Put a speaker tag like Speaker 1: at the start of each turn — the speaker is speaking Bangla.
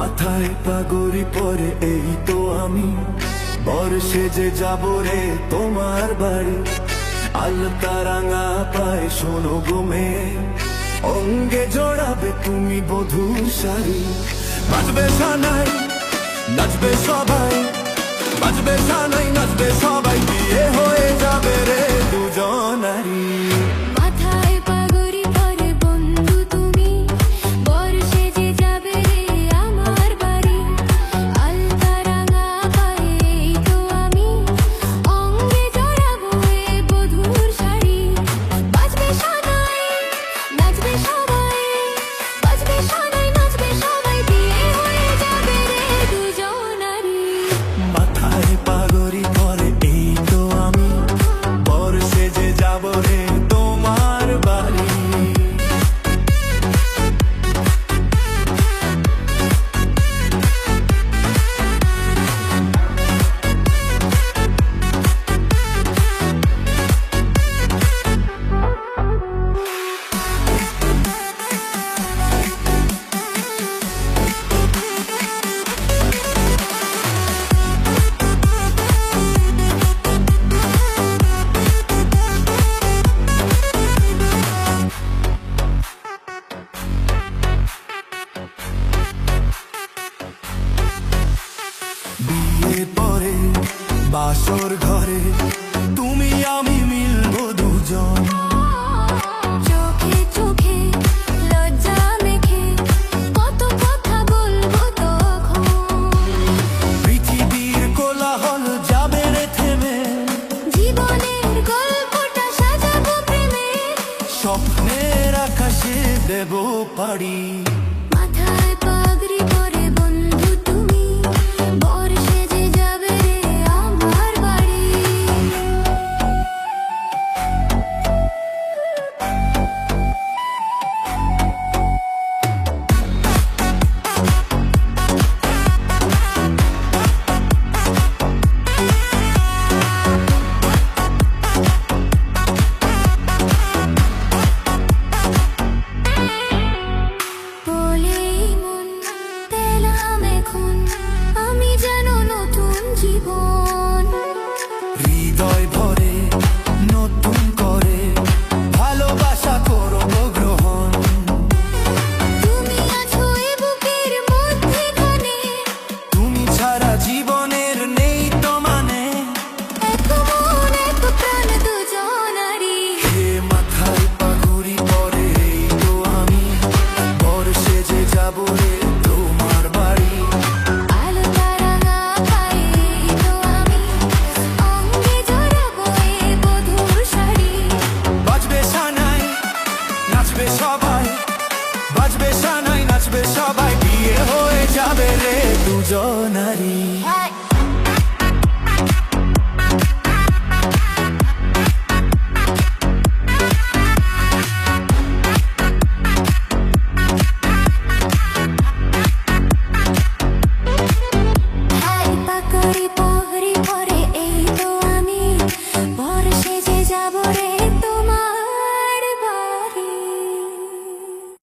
Speaker 1: মাথায় পাগড়ি পরে এই তো আমি বর সেজে যাব রে তোমার বাড়ি। আলতা রাঙা পায়ে শোনো গুমে, অঙ্গে জড়াবে তুমি বধূর শাড়ি। বাজবে সানাই নাচবে সবাই, বাজবে সানাই নাচবে সবাই, বিয়ে হয়ে যাবে রে দুজনারি। পরে বাসর ঘরে তুমি আমি মিলবো দুজন,
Speaker 2: চোখে চোখে লজ্জা মেখে কত কথা বলবো তখন।
Speaker 1: পৃথিবীর কোলাহল যাবে রে থেমে,
Speaker 2: জীবনের গল্পটা সাজাবো প্রেমে,
Speaker 1: স্বপ্নের আকাশে দেব পাড়ি।